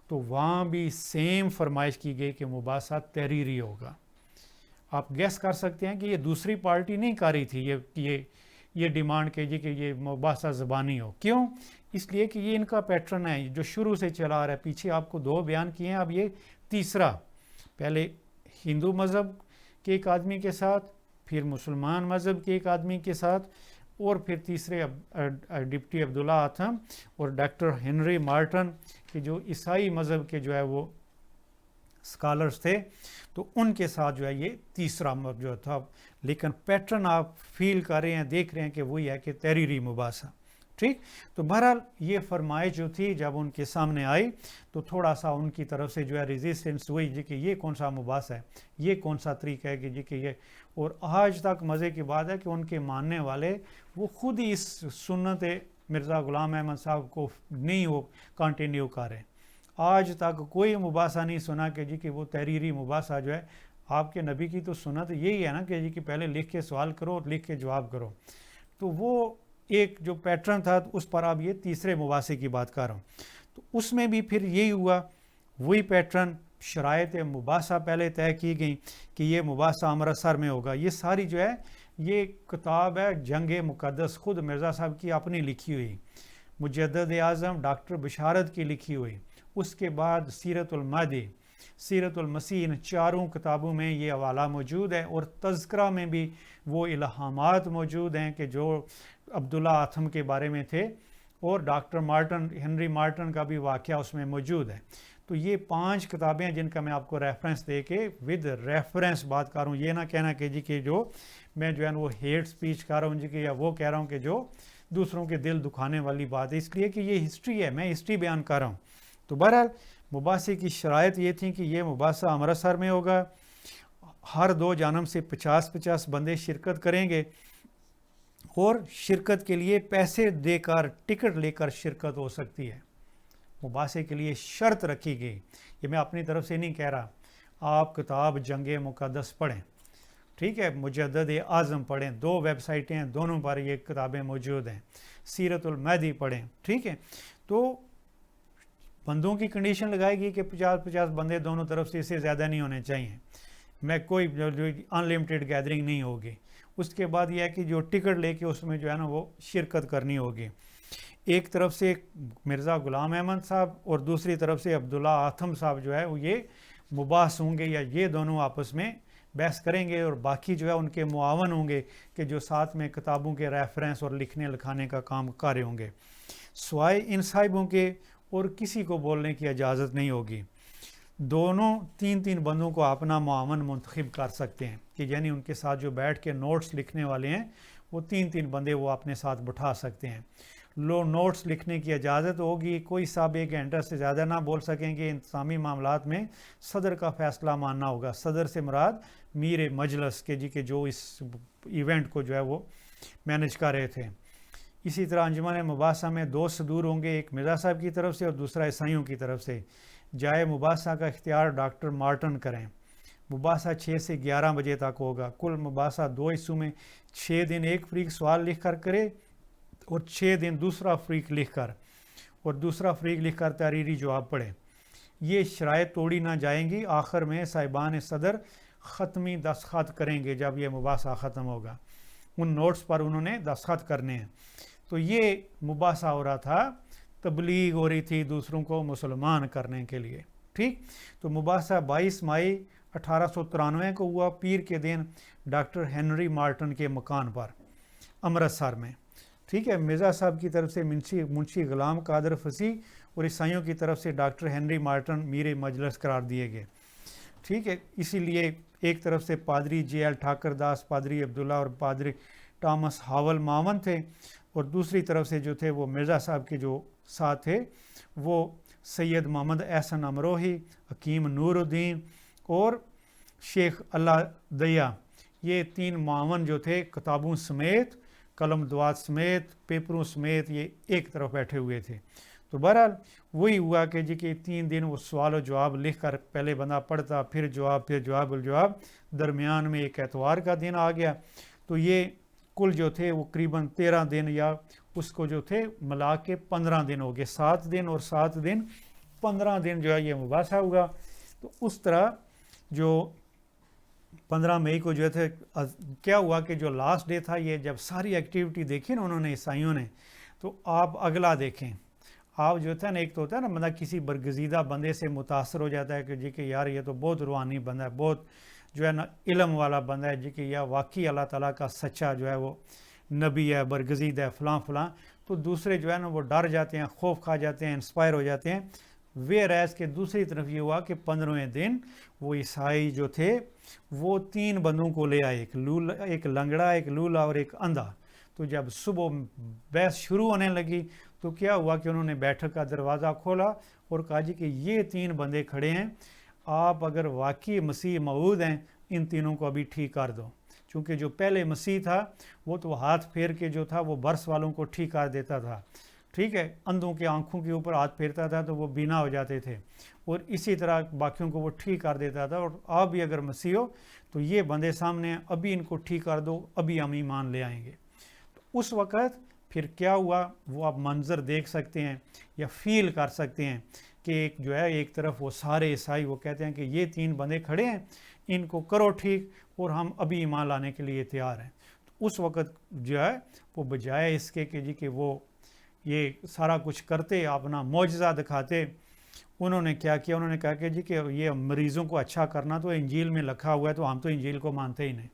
تو وہاں بھی سیم فرمائش کی گئی کہ مباحثہ تحریری ہوگا. آپ گیس کر سکتے ہیں کہ یہ دوسری پارٹی نہیں کر رہی تھی یہ ڈیمانڈ کہ جی کہ یہ مباحثہ زبانی ہو. کیوں؟ اس لیے کہ یہ ان کا پیٹرن ہے جو شروع سے چلا آ رہا ہے. پیچھے آپ کو 2 بیان کیے ہیں, اب یہ تیسرا, پہلے ہندو مذہب کے ایک آدمی کے ساتھ, پھر مسلمان مذہب کے ایک آدمی کے ساتھ, اور پھر تیسرے ڈپٹی عبداللہ آتھم اور ڈاکٹر ہنری مارٹن کہ جو عیسائی مذہب کے جو ہے وہ اسکالرس تھے, تو ان کے ساتھ جو ہے یہ تیسرا جو تھا. لیکن پیٹرن آپ فیل کر رہے ہیں, دیکھ رہے ہیں کہ وہی ہے کہ تحریری مباحثہ. ٹھیک, تو بہرحال یہ فرمائش جو تھی جب ان کے سامنے آئی تو تھوڑا سا ان کی طرف سے جو ہے ریزسٹنس ہوئی جی کہ یہ کون سا مباحثہ ہے, یہ کون سا طریقہ ہے کہ جی کہ یہ. اور آج تک مزے کی بات ہے کہ ان کے ماننے والے وہ خود ہی اس سنت مرزا غلام احمد صاحب کو نہیں وہ کنٹینیو کر رہے. آج تک کوئی مباحثہ نہیں سنا کہ جی کہ وہ تحریری مباحثہ جو ہے, آپ کے نبی کی تو سنت یہی ہے نا کہ جی کہ پہلے لکھ کے سوال کرو اور لکھ کے جواب کرو. تو وہ ایک جو پیٹرن تھا اس پر اب یہ تیسرے مباحثے کی بات کر رہا ہوں. تو اس میں بھی پھر یہی ہوا, وہی پیٹرن, شرائط مباحثہ پہلے طے کی گئی کہ یہ مباحثہ امرتسر میں ہوگا. یہ ساری جو ہے یہ کتاب ہے جنگ مقدس, خود مرزا صاحب کی اپنی لکھی ہوئی, مجدد اعظم ڈاکٹر بشارت کی لکھی ہوئی. اس کے بعد سیرت المہدی, سیرت المسیح, ان 4 کتابوں میں یہ حوالہ موجود ہے. اور تذکرہ میں بھی وہ الہامات موجود ہیں کہ جو عبداللہ آتھم کے بارے میں تھے, اور ڈاکٹر مارٹن, ہنری مارٹن کا بھی واقعہ اس میں موجود ہے. تو یہ 5 کتابیں ہیں جن کا میں آپ کو ریفرنس دے کے ود ریفرنس بات کر رہا ہوں. یہ نہ کہنا کہ جی کہ جو میں جو ہے وہ ہیٹ سپیچ کر رہا ہوں جی کہ یا وہ کہہ رہا ہوں کہ جو دوسروں کے دل دکھانے والی بات ہے, اس لیے کہ یہ ہسٹری ہے, میں ہسٹری بیان کر رہا ہوں. تو بہرحال مباحثے کی شرائط یہ تھی کہ یہ مباحثہ امرتسر میں ہوگا, ہر 2 جانب سے 50-50 بندے شرکت کریں گے, اور شرکت کے لیے پیسے دے کر ٹکٹ لے کر شرکت ہو سکتی ہے. مباحثے کے لیے شرط رکھی گئی, یہ میں اپنی طرف سے نہیں کہہ رہا, آپ کتاب جنگ مقدس پڑھیں, ٹھیک ہے, مجدد اعظم پڑھیں, 2 ویب سائٹیں ہیں, دونوں پر یہ کتابیں موجود ہیں, سیرت المہدی پڑھیں, ٹھیک ہے. تو بندوں کی کنڈیشن لگائے گی کہ 50-50 بندے دونوں طرف سے, اس سے زیادہ نہیں ہونے چاہیے, میں کوئی انلمیٹڈ گیدرنگ نہیں ہوگی. اس کے بعد یہ ہے کہ جو ٹکٹ لے کے اس میں جو ہے نا وہ شرکت کرنی ہوگی. ایک طرف سے مرزا غلام احمد صاحب اور دوسری طرف سے عبداللہ آتھم صاحب جو ہے وہ یہ مباحث ہوں گے, یا یہ دونوں آپس میں بحث کریں گے, اور باقی جو ہے ان کے معاون ہوں گے کہ جو ساتھ میں کتابوں کے ریفرنس اور لکھنے لکھانے کا کام کر رہے ہوں گے. سوائے ان صاحبوں کے اور کسی کو بولنے کی اجازت نہیں ہوگی. دونوں 3 بندوں کو اپنا معاون منتخب کر سکتے ہیں کہ یعنی ان کے ساتھ جو بیٹھ کے نوٹس لکھنے والے ہیں وہ 3 بندے وہ اپنے ساتھ بٹھا سکتے ہیں. نوٹس لکھنے کی اجازت ہوگی, کوئی صاحب 1 گھنٹہ سے زیادہ نہ بول سکیں گے. انتظامی معاملات میں صدر کا فیصلہ ماننا ہوگا. صدر سے مراد میر مجلس کے جی کہ جو اس ایونٹ کو جو ہے وہ مینج کر رہے تھے. اسی طرح انجمن مباحثہ میں 2 صدور ہوں گے, ایک مرزا صاحب کی طرف سے اور دوسرا عیسائیوں کی طرف سے. جائے مباحثہ کا اختیار ڈاکٹر مارٹن کریں. مباحثہ 6 سے 11 بجے تک ہوگا. کل مباحثہ 2 حصوں میں, 6 دن ایک فریق سوال لکھ کر کرے اور 6 دن دوسرا فریق لکھ کر, اور دوسرا فریق لکھ کر تحریری جواب پڑھے. یہ شرائط توڑی نہ جائیں گی. آخر میں صاحبان صدر ختمی دستخط کریں گے جب یہ مباحثہ ختم ہوگا. ان نوٹس پر انہوں نے دستخط کرنے ہیں. تو یہ مباحثہ ہو رہا تھا, تبلیغ ہو رہی تھی دوسروں کو مسلمان کرنے کے لیے, ٹھیک. تو مباحثہ 22 مئی 1893 کو ہوا, پیر کے دن ڈاکٹر ہنری مارٹن کے مکان پر امرتسر میں. ٹھیک ہے، مرزا صاحب کی طرف سے منشی غلام قادر فصیح اور عیسائیوں کی طرف سے ڈاکٹر ہنری مارٹن میر مجلس قرار دیے گئے. ٹھیک ہے، اسی لیے ایک طرف سے پادری جے ایل ٹھاکر داس، پادری عبداللہ اور پادری ٹامس ہاول معاون تھے، اور دوسری طرف سے جو تھے وہ مرزا صاحب کے جو ساتھ تھے وہ سید محمد احسن امروہی، حکیم نور الدین اور شیخ اللہ دیا، یہ 3 معاون جو تھے کتابوں سمیت، قلم دوات سمیت، پیپروں سمیت یہ ایک طرف بیٹھے ہوئے تھے. تو بہرحال وہی ہوا کہ جی کہ 3 دن وہ سوال و جواب لکھ کر پہلے بندہ پڑھتا، پھر جواب الجواب، درمیان میں ایک اتوار کا دن آ گیا. تو یہ کل جو تھے وہ قریباً 13 دن یا اس کو جو تھے ملا کے 15 دن ہو گئے، 7 دن اور 7 دن 15 دن جو ہے یہ مباحثہ ہوگا. تو اس طرح جو 15 مئی کو جو تھے کیا ہوا کہ جو لاسٹ ڈے تھا، یہ جب ساری ایکٹیویٹی دیکھی نا انہوں نے عیسائیوں نے، تو آپ اگلا دیکھیں. آپ جو تھا نا، ایک تو ہوتا ہے نا بندہ کسی برگزیدہ بندے سے متاثر ہو جاتا ہے کہ جی کہ یار یہ تو بہت روحانی بندہ ہے، بہت جو ہے نا علم والا بندہ ہے، جی کہ یا واقعی اللہ تعالیٰ کا سچا جو ہے وہ نبی ہے، برگزید ہے، فلاں فلاں. تو دوسرے جو ہے نا وہ ڈر جاتے ہیں، خوف کھا جاتے ہیں، انسپائر ہو جاتے ہیں. ویئر ایز کے دوسری طرف یہ ہوا کہ 15ویں دن وہ عیسائی جو تھے وہ 3 بندوں کو لے آئے، ایک لنگڑا، ایک لولا اور ایک اندھا. تو جب صبح بحث شروع ہونے لگی تو کیا ہوا کہ انہوں نے بیٹھک کا دروازہ کھولا اور کہا جی کہ یہ 3 بندے کھڑے ہیں، آپ اگر واقعی مسیح موعود ہیں ان تینوں کو ابھی ٹھیک کر دو. چونکہ جو پہلے مسیح تھا وہ تو ہاتھ پھیر کے جو تھا وہ برس والوں کو ٹھیک کر دیتا تھا. ٹھیک ہے، اندھوں کے آنکھوں کے اوپر ہاتھ پھیرتا تھا تو وہ بینا ہو جاتے تھے، اور اسی طرح باقیوں کو وہ ٹھیک کر دیتا تھا. اور آپ بھی اگر مسیح ہو تو یہ بندے سامنے ہیں، ابھی ان کو ٹھیک کر دو، ابھی ہم ایمان لے آئیں گے. تو اس وقت پھر کیا ہوا وہ آپ منظر دیکھ سکتے ہیں یا فیل کر سکتے ہیں کہ ایک جو ہے ایک طرف وہ سارے عیسائی وہ کہتے ہیں کہ یہ 3 بندے کھڑے ہیں، ان کو کرو ٹھیک، اور ہم ابھی ایمان لانے کے لیے تیار ہیں. تو اس وقت جو ہے وہ بجائے اس کے کہ جی کہ وہ یہ سارا کچھ کرتے، اپنا معجزہ دکھاتے، انہوں نے کیا کیا، انہوں نے کہا کہ جی کہ یہ مریضوں کو اچھا کرنا تو انجیل میں لکھا ہوا ہے، تو ہم تو انجیل کو مانتے ہی نہیں.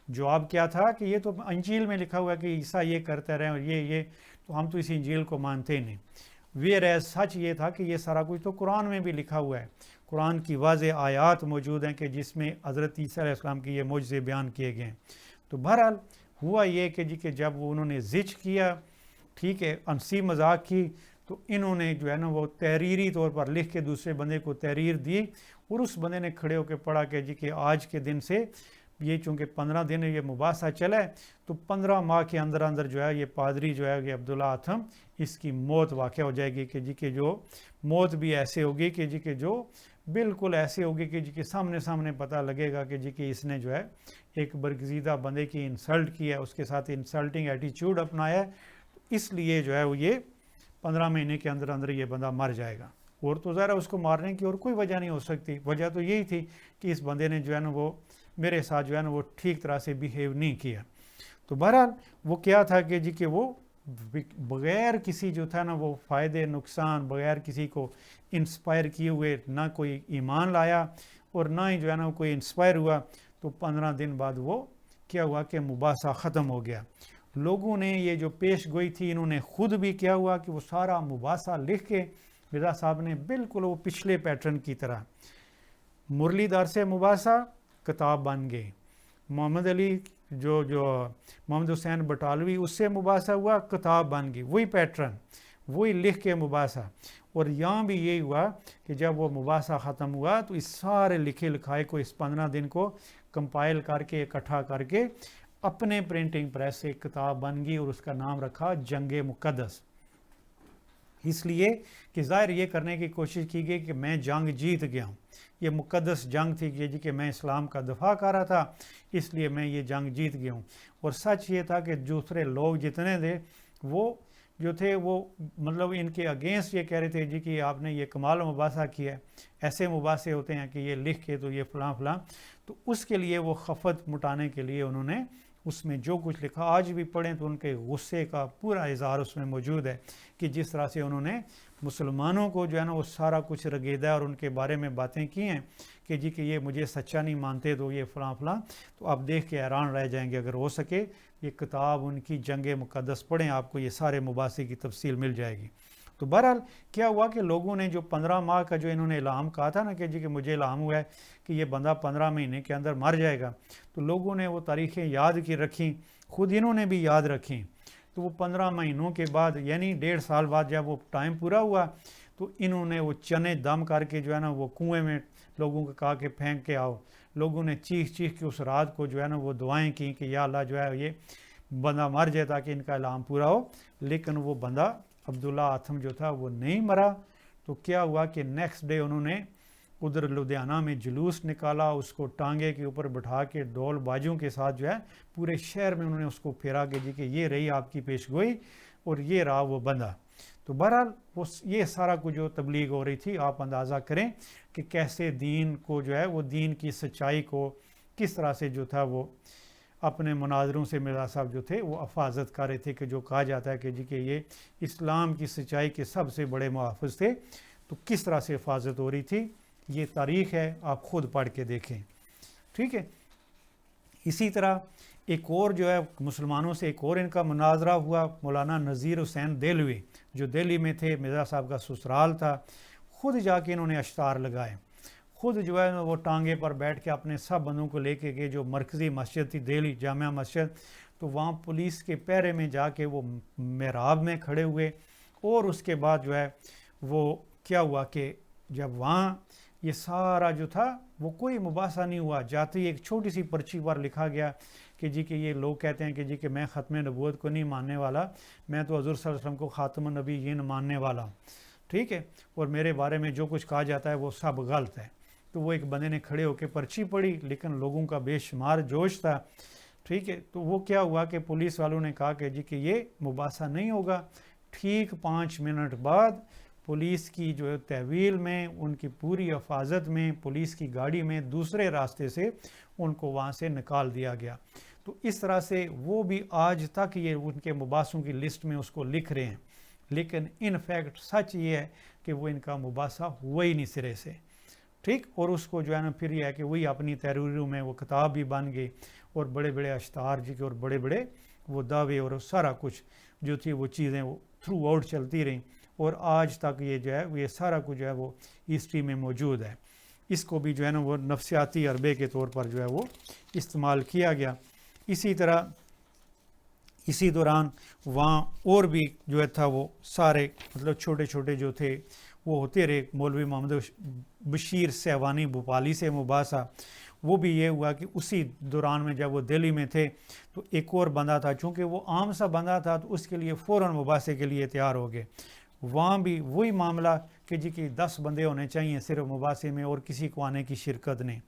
جواب کیا تھا کہ یہ تو انجیل میں لکھا ہوا ہے کہ عیسیٰ یہ کرتے رہے اور یہ تو ہم تو اس انجیل کو مانتے ہی نہیں. ویئر ایز سچ یہ تھا کہ یہ سارا کچھ تو قرآن میں بھی لکھا ہوا ہے، قرآن کی واضح آیات موجود ہیں کہ جس میں حضرت عیسیٰ علیہ السلام کے یہ معجزے بیان کیے گئے ہیں. تو بہرحال ہوا یہ کہ جی کہ جب انہوں نے زج کیا، ٹھیک ہے، ہنسی مذاق کی، تو انہوں نے جو ہے نا وہ تحریری طور پر لکھ کے دوسرے بندے کو تحریر دی، اور اس بندے نے کھڑے ہو کے پڑھا کہ جی کہ آج کے دن سے یہ چونکہ 15 دن یہ مباحثہ چلا ہے تو 15 ماہ کے اندر اندر جو ہے یہ پادری جو ہے یہ عبداللہ اتھم اس کی موت واقع ہو جائے گی کہ جی کہ جو موت بھی ایسے ہوگی کہ جی کہ جو بالکل ایسے ہوگی کہ جی کہ سامنے پتہ لگے گا کہ جی کہ اس نے جو ہے ایک برگزیدہ بندے کی انسلٹ کی ہے، اس کے ساتھ انسلٹنگ ایٹیچیوڈ اپنایا ہے، اس لیے جو ہے وہ یہ 15 مہینے کے اندر اندر یہ بندہ مر جائے گا. اور تو ظاہر اس کو مارنے کی اور کوئی وجہ نہیں ہو سکتی، وجہ تو یہی تھی کہ اس بندے نے جو ہے نا وہ میرے ساتھ جو ہے نا وہ ٹھیک طرح سے بیہیو نہیں کیا. تو بہرحال وہ کیا تھا کہ جی کہ وہ بغیر کسی جو تھا نا وہ فائدے نقصان، بغیر کسی کو انسپائر کیے ہوئے نہ کوئی ایمان لایا اور نہ ہی جو ہے نا کوئی انسپائر ہوا. تو 15 دن بعد وہ کیا ہوا کہ مباحثہ ختم ہو گیا. لوگوں نے یہ جو پیش گوئی تھی انہوں نے خود بھی کیا ہوا کہ وہ سارا مباحثہ لکھ کے مرزا صاحب نے بالکل وہ پچھلے پیٹرن کی طرح مرلی دار سے مباحثہ کتاب بن گئی، محمد علی جو محمد حسین بٹالوی اس سے مباحثہ ہوا کتاب بن گئی، وہی پیٹرن، وہی لکھ کے مباحثہ. اور یہاں بھی یہی ہوا کہ جب وہ مباحثہ ختم ہوا تو اس سارے لکھے لکھائے کو اس 15 دن کو کمپائل کر کے اکٹھا کر کے اپنے پرنٹنگ پریس سے ایک کتاب بن گئی اور اس کا نام رکھا جنگ مقدس. اس لیے کہ ظاہر یہ کرنے کی کوشش کی گئی کہ میں جنگ جیت گیا ہوں، یہ مقدس جنگ تھی کہ جی کہ میں اسلام کا دفاع کر رہا تھا، اس لیے میں یہ جنگ جیت گیا ہوں. اور سچ یہ تھا کہ دوسرے لوگ جتنے تھے وہ جو تھے وہ مطلب ان کے اگینسٹ یہ کہہ رہے تھے جی کہ آپ نے یہ کمال مباحثہ کیا ہے، ایسے مباحثے ہوتے ہیں کہ یہ لکھ کے تو یہ فلاں فلاں. تو اس کے لیے وہ خفت مٹانے کے لیے انہوں نے اس میں جو کچھ لکھا آج بھی پڑھیں تو ان کے غصے کا پورا اظہار اس میں موجود ہے کہ جس طرح سے انہوں نے مسلمانوں کو جو ہے نا وہ سارا کچھ رگیدا اور ان کے بارے میں باتیں کی ہیں کہ جی کہ یہ مجھے سچا نہیں مانتے تو یہ فلاں فلاں. تو آپ دیکھ کے حیران رہ جائیں گے. اگر ہو سکے یہ کتاب ان کی جنگ مقدس پڑھیں, آپ کو یہ سارے مباحثے کی تفصیل مل جائے گی. تو بہرحال کیا ہوا کہ لوگوں نے جو 15 ماہ کا جو انہوں نے الہام کہا تھا نا کہ جی کہ مجھے الہام ہوا ہے کہ یہ بندہ 15 مہینے کے اندر مر جائے گا, تو لوگوں نے وہ تاریخیں یاد کی رکھیں, خود انہوں نے بھی یاد رکھیں. تو وہ 15 مہینوں کے بعد یعنی 1.5 سال بعد جب وہ ٹائم پورا ہوا تو انہوں نے وہ چنے دم کر کے جو ہے نا وہ کنویں میں لوگوں کو کہا کہ پھینک کے آؤ. لوگوں نے چیخ چیخ کے اس رات کو جو ہے نا وہ دعائیں کی کہ یا اللہ جو ہے یہ بندہ مر جائے تاکہ ان کا الہام پورا ہو. لیکن وہ بندہ عبداللہ آتھم جو تھا وہ نہیں مرا. تو کیا ہوا کہ نیکسٹ ڈے انہوں نے ادھر لدھیانہ میں جلوس نکالا, اس کو ٹانگے کے اوپر بٹھا کے ڈول باجوں کے ساتھ جو ہے پورے شہر میں انہوں نے اس کو پھیرا کہ جی کہ یہ رہی آپ کی پیش گوئی اور یہ رہا وہ بندہ. تو بہرحال یہ سارا کچھ جو تبلیغ ہو رہی تھی, آپ اندازہ کریں کہ کیسے دین کو جو ہے وہ دین کی سچائی کو کس طرح سے جو تھا وہ اپنے مناظروں سے مرزا صاحب جو تھے وہ حفاظت کر رہے تھے کہ جو کہا جاتا ہے کہ جی کہ یہ اسلام کی سچائی کے سب سے بڑے محافظ تھے. تو کس طرح سے حفاظت ہو رہی تھی یہ تاریخ ہے, آپ خود پڑھ کے دیکھیں. ٹھیک ہے. اسی طرح ایک اور جو ہے مسلمانوں سے ایک اور ان کا مناظرہ ہوا, مولانا نذیر حسین دہلوی جو دہلی میں تھے, مرزا صاحب کا سسرال تھا. خود جا کے انہوں نے اشعار لگائے, خود جو ہے وہ ٹانگے پر بیٹھ کے اپنے سب بندوں کو لے کے گئے جو مرکزی مسجد تھی دہلی جامعہ مسجد. تو وہاں پولیس کے پہرے میں جا کے وہ محراب میں کھڑے ہوئے. اور اس کے بعد جو ہے وہ کیا ہوا کہ جب وہاں یہ سارا جو تھا وہ کوئی مباحثہ نہیں ہوا, جاتے ہی ایک چھوٹی سی پرچی پر لکھا گیا کہ جی کہ یہ لوگ کہتے ہیں کہ جی کہ میں ختم نبوت کو نہیں ماننے والا, میں تو حضور صلی اللہ علیہ وسلم کو خاتم النبیین ماننے والا ہوں. ٹھیک ہے, اور میرے بارے میں جو کچھ کہا جاتا ہے وہ سب غلط ہے. تو وہ ایک بندے نے کھڑے ہو کے پرچی پڑھی, لیکن لوگوں کا بے شمار جوش تھا. ٹھیک ہے, تو وہ کیا ہوا کہ پولیس والوں نے کہا کہ جی کہ یہ مباحثہ نہیں ہوگا. ٹھیک 5 منٹ بعد پولیس کی جو تحویل میں, ان کی پوری حفاظت میں, پولیس کی گاڑی میں دوسرے راستے سے ان کو وہاں سے نکال دیا گیا. تو اس طرح سے وہ بھی آج تک یہ ان کے مباحثوں کی لسٹ میں اس کو لکھ رہے ہیں, لیکن ان فیکٹ سچ یہ ہے کہ وہ ان کا مباحثہ ہوا ہی نہیں سرے سے. ٹھیک, اور اس کو جو ہے نا پھر یہ ہے کہ وہی اپنی تحریروں میں وہ کتاب بھی بن گئی اور بڑے بڑے اشعار جی کے اور بڑے بڑے وہ دعوے اور سارا کچھ جو تھی وہ چیزیں وہ تھرو آؤٹ چلتی رہیں, اور آج تک یہ جو ہے یہ سارا کچھ جو ہے وہ ہسٹری میں موجود ہے. اس کو بھی جو ہے نا وہ نفسیاتی حربے کے طور پر جو ہے وہ استعمال کیا گیا. اسی طرح اسی دوران وہاں اور بھی جو ہے تھا وہ سارے مطلب چھوٹے چھوٹے جو تھے وہ ہوتے رہے. مولوی محمد بشیر سیوانی بھوپالی سے مباحثہ, وہ بھی یہ ہوا کہ اسی دوران میں جب وہ دہلی میں تھے تو ایک اور بندہ تھا, چونکہ وہ عام سا بندہ تھا تو اس کے لیے فوراً مباحثے کے لیے تیار ہو گئے. وہاں بھی وہی معاملہ کہ جی کہ 10 بندے ہونے چاہیے صرف مباحثے میں اور کسی کو آنے کی شرکت نہیں,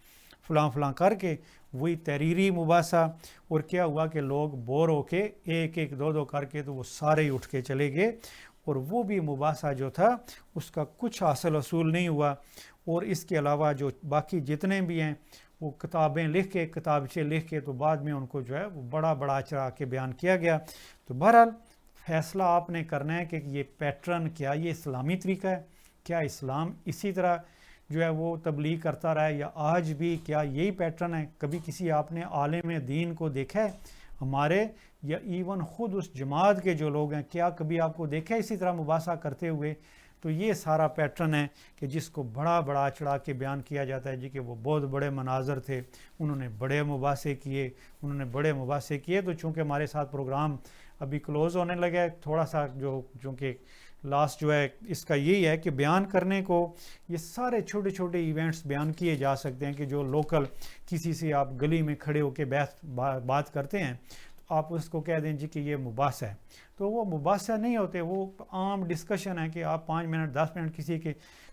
فلاں فلاں کر کے وہی تحریری مباحثہ. اور کیا ہوا کہ لوگ بور ہو کے ایک ایک دو کر کے تو وہ سارے ہی اٹھ کے چلے گئے, اور وہ بھی مباحثہ جو تھا اس کا کچھ حاصل حصول نہیں ہوا. اور اس کے علاوہ جو باقی جتنے بھی ہیں وہ کتابیں لکھ کے کتابچے لکھ کے تو بعد میں ان کو جو ہے وہ بڑا بڑا چڑھا کے بیان کیا گیا. تو بہرحال فیصلہ آپ نے کرنا ہے کہ یہ پیٹرن کیا یہ اسلامی طریقہ ہے, کیا اسلام اسی طرح جو ہے وہ تبلیغ کرتا رہا ہے, یا آج بھی کیا یہی پیٹرن ہے. کبھی کسی آپ نے عالم دین کو دیکھا ہے ہمارے, یا ایون خود اس جماعت کے جو لوگ ہیں, کیا کبھی آپ کو دیکھا ہے اسی طرح مباحثہ کرتے ہوئے؟ تو یہ سارا پیٹرن ہے کہ جس کو بڑا بڑا چڑھا کے بیان کیا جاتا ہے جی کہ وہ بہت بڑے مناظر تھے, انہوں نے بڑے مباحثے کیے. تو چونکہ ہمارے ساتھ پروگرام ابھی کلوز ہونے لگا ہے, تھوڑا سا جو چونکہ لاسٹ جو ہے اس کا یہی ہے کہ بیان کرنے کو یہ سارے چھوٹے چھوٹے ایونٹس بیان کیے جا سکتے ہیں کہ جو لوکل کسی سے آپ گلی میں کھڑے ہو کے بات کرتے ہیں تو آپ اس کو کہہ دیں جی کہ یہ مباحثہ ہے, تو وہ مباحثہ نہیں ہوتے, وہ عام ڈسکشن ہے کہ آپ 5 منٹ 10 منٹ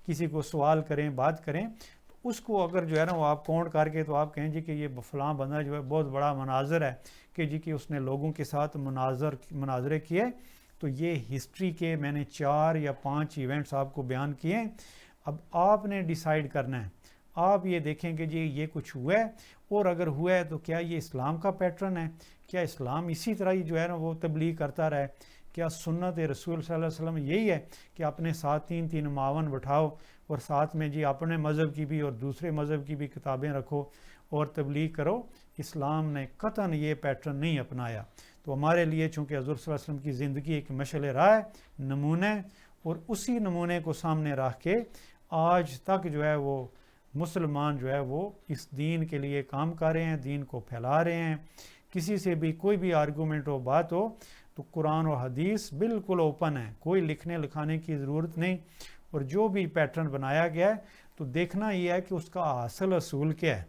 کسی کو سوال کریں بات کریں. تو اس کو اگر جو ہے نا وہ آپ کاؤنٹ کر کے تو آپ کہیں جی کہ یہ فلاں بندہ جو ہے بہت بڑا مناظر ہے کہ جی کہ اس نے لوگوں کے ساتھ مناظرے کیے. تو یہ ہسٹری کے میں نے 4 یا 5 ایونٹس آپ کو بیان کیے. اب آپ نے ڈیسائیڈ کرنا ہے, آپ یہ دیکھیں کہ جی یہ کچھ ہوا ہے, اور اگر ہوا ہے تو کیا یہ اسلام کا پیٹرن ہے, کیا اسلام اسی طرح ہی جو ہے نا وہ تبلیغ کرتا رہے؟ کیا سنت رسول صلی اللہ علیہ وسلم یہی ہے کہ اپنے ساتھ تین تین معاون بٹھاؤ اور ساتھ میں جی اپنے مذہب کی بھی اور دوسرے مذہب کی بھی کتابیں رکھو اور تبلیغ کرو؟ اسلام نے قطعاً یہ پیٹرن نہیں اپنایا۔ تو ہمارے لیے چونکہ حضور صلی اللہ علیہ وسلم کی زندگی ایک مشعل راہ ہے، نمونہ، اور اسی نمونے کو سامنے رکھ کے آج تک جو ہے وہ مسلمان جو ہے وہ اس دین کے لیے کام کر رہے ہیں، دین کو پھیلا رہے ہیں۔ کسی سے بھی کوئی بھی آرگومنٹ ہو، بات ہو، تو قرآن و حدیث بالکل اوپن ہے، کوئی لکھنے لکھانے کی ضرورت نہیں۔ اور جو بھی پیٹرن بنایا گیا ہے تو دیکھنا یہ ہے کہ اس کا اصل اصول کیا ہے۔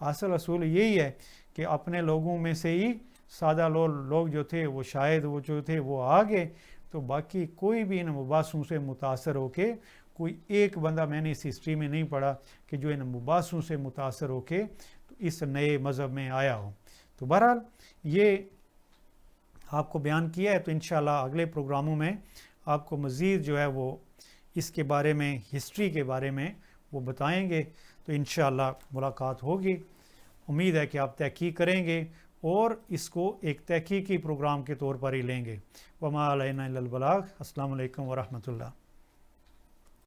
اصل اصول یہی ہے کہ اپنے لوگوں میں سے ہی سادہ لوگ جو تھے وہ شاید وہ جو تھے وہ آگے، تو باقی کوئی بھی ان مباحثوں سے متاثر ہو کے، کوئی ایک بندہ میں نے اس ہسٹری میں نہیں پڑھا کہ جو ان مباحثوں سے متاثر ہو کے تو اس نئے مذہب میں آیا ہو۔ تو بہرحال یہ آپ کو بیان کیا ہے، تو انشاءاللہ اگلے پروگراموں میں آپ کو مزید جو ہے وہ اس کے بارے میں، ہسٹری کے بارے میں وہ بتائیں گے، تو انشاءاللہ ملاقات ہوگی۔ امید ہے کہ آپ تحقیق کریں گے اور اس کو ایک تحقیقی پروگرام کے طور پر ہی لیں گے۔ وما علینا الا البلاغ۔ السلام علیکم ورحمۃ اللہ۔